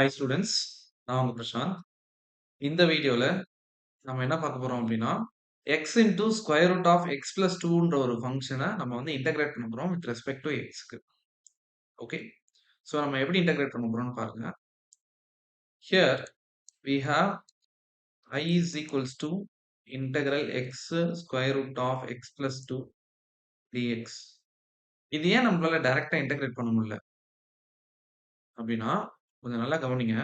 Hi students, நான் உங்க பிரசாந்த். இந்த வீடியோல நம்ம என்ன பார்க்க போறோம் அப்படின்னா, x into square root of x plus டூன்ற ஒரு ஃபங்க்ஷனை நம்ம வந்து இன்டகிரேட் பண்ண போறோம் வித் ரெஸ்பெக்ட் டு எக்ஸ்க்கு. ஓகே, ஸோ நம்ம எப்படி இன்டகிரேட் பண்ண போறோம்னு பாருங்க. Here we have I is equals to integral x square root of x plus two dx. இது ஏன் நம்மளால டைரக்டா இன்டகிரேட் பண்ண முடியல அப்படின்னா, கொஞ்சம் நல்லா கவனிங்க.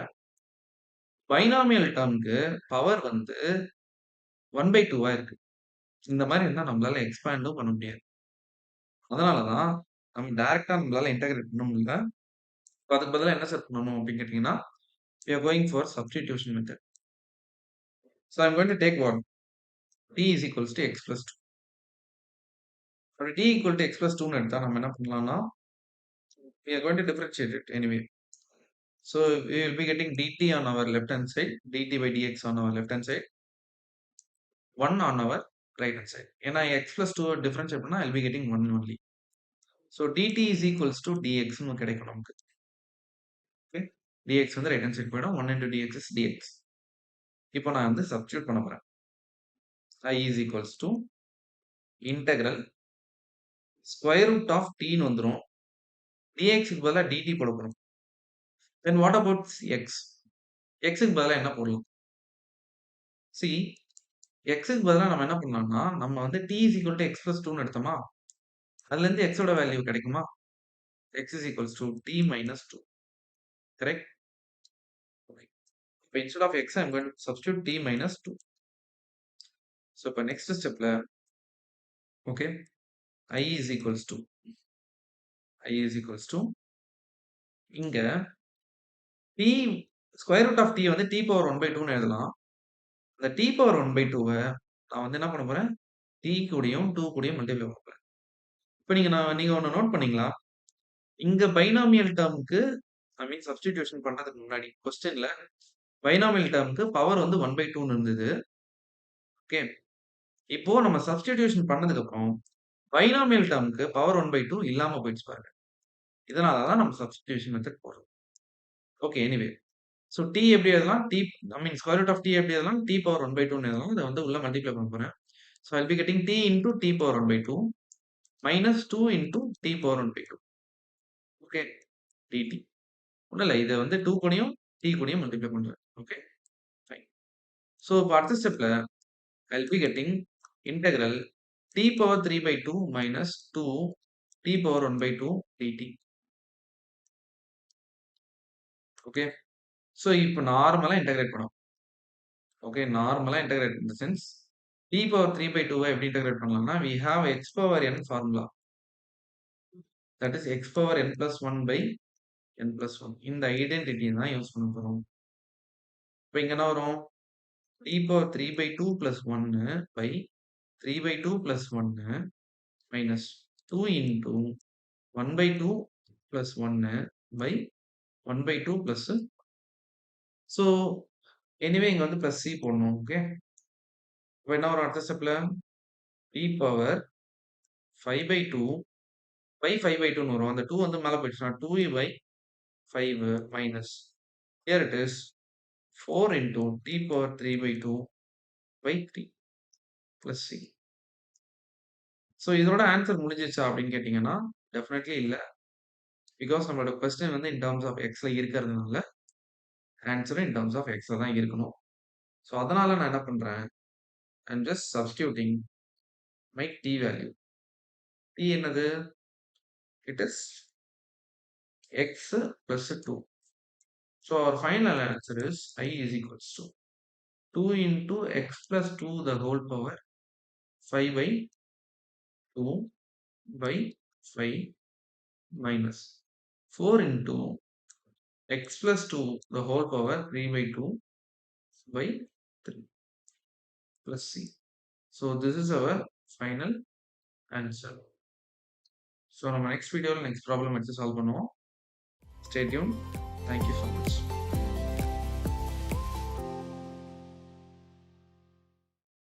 பைனாமியல் டேர்ம்க்கு பவர் வந்து 1/2 இருக்கு. இந்த மாதிரி இருந்தா நம்மளால எக்ஸ்பேண்டும் பண்ண முடியாது. அதனால தான் நம்ம டைரக்ட்டா நம்மளால இன்டகிரேட் பண்ண முடியல. அதுக்கு பதிலா என்ன சார் பண்ணணும் அப்படின்னு கேட்டீங்கன்னா, we are going for substitution method. So I'm going to take what? t is equals to x plus 2. அப்படி t equal to x plus 2ன்னு எடுத்தா நம்ம என்ன பண்ணலாம்னா, we are going to differentiate it anyway. So we will be getting dt on our left hand side, dt by dx on our left hand side, 1 on our right hand side. ஏன்னா x plus 2 differentiate பண்ணா I'll be getting 1 only. So dt is equals to dx ன்னு கிடைக்கும் நமக்கு. Okay, dx வந்து right hand side போயிடும். 1 into dx is dx. இப்போ நான் வந்து சப்ஸ்டிட்யூட் பண்ண போறேன். I is equals to integral square root of tன்னு வந்துரும். dx க்கு பதிலா dt போட போறோம். Then what about x? x க்கு பதிலா என்ன போடலாம்? See, x க்கு பதிலா நம்ம என்ன பண்ணலாம்னா, நம்ம வந்து t is equal to x plus 2ன்னு எடுத்தோமா, அதுல இருந்து x ஓட வேல்யூ கிடைக்குமா? x is equals to t minus 2. Correct? Okay. இப்போ instead of x I'm going to substitute t minus 2. So இப்போ next stepல okay, I is equals to இங்க t square root of t வந்து t power 1/2ன்னு எழுதலாம். அந்த t power 1/2 நான் வந்து என்ன பண்ண போறேன்? t கூடயும் 2 கூடயும் மல்டிப்ளை பண்ண போறேன். இப்போ நீங்க ஒண்ணு நோட் பண்ணீங்களா? இங்க பைனாமியல் டேர்ம்க்கு ஐ மீன் சப்ஸ்டிடியூஷன் பண்றதுக்கு முன்னாடி கொஸ்டின்ல பைனாமியல் டேர்ம்க்கு பவர் வந்து 1/2ன்னு இருந்தது. ஓகே. இப்போ நம்ம சப்ஸ்டிடியூஷன் பண்ணதுக்கு அப்புறம் பைனாமியல் டேர்ம்க்கு பவர் 1/2 இல்லாம போயிடுச்சு பாருங்க. இதனால தான் நம்ம சப்ஸ்டிடியூஷன் மெத்தட் போடுறோம். Okay, anyway. ஸோ t எப்படி எழுதலாம்? I mean square root of t எப்படி எழுதலாம்? t பவர் 1/2ன்னு எழுதலாம். இதை வந்து உள்ள மல்டிப்ளை பண்ண போறேன். So I'll be getting t into t power 1/2 minus 2 into t power 1/2. Okay, dt. ஒண்ணும் இல்ல. இதை வந்து 2 கூடயும் t கூடயும் மல்டிப்ளை பண்றேன். Okay, fine. ஸோ இப்போ அடுத்த ஸ்டெப்ல I'll be getting integral t power 3/2 minus 2 t power 1/2 dt. Okay, so இப்போ நார்மலா இன்டகிரேட் பண்ணும். ஓகே, நார்மலா integrate in the sense t power 3/2 எப்படி இன்டகிரேட் பண்ணலாம்னா, we have x power n formula. That is x power n plus 1 by n plus 1. இந்த ஐடென்டிட்டியை தான் use பண்ண போறோம். இப்போ இங்க என்ன வரும்? t power 3/2 plus 1 by 3/2 plus 1 minus 2 into 1/2 plus 1 by 1/2 plus. So anyway இங்க வந்து பிளஸ் c போடணும். ஓகே, இப்போ என்ன வரும் அடுத்த ஸ்டெப்ல? t பவர் 5/2 by 5/2ன்னு வரும். அந்த 2 வந்து மேல போயிடுச்சுன்னா 2 by 5 minus here it is 4 into t power 3/2 by 3 plus c. So இதோட ஆன்சர் முடிஞ்சிச்சா அப்படின்னு கேட்டீங்கன்னா டெஃபினெட்லி இல்ல. பிகாஸ் நம்மளோட கொஸ்டின் வந்து இன் டர்ம்ஸ் ஆஃப் எக்ஸ்ல இருக்கிறதுனால ஆன்சரும் இன் டர்ம்ஸ் ஆஃப் எக்ஸ்ல தான் இருக்கணும். ஸோ அதனால நான் என்ன பண்றேன்? I'm just substituting my t value. t என்னது? It is x plus 2. So our final answer is I is equals to 2 into x plus 2 the whole power 5/2 by 5 minus 4 into x plus 2 the whole power 3/2 by 3 plus c. So this is our final answer. So நம்ம next video next problem எடுத்து solve பண்ணுவோம். Stay tuned. Thank you so much.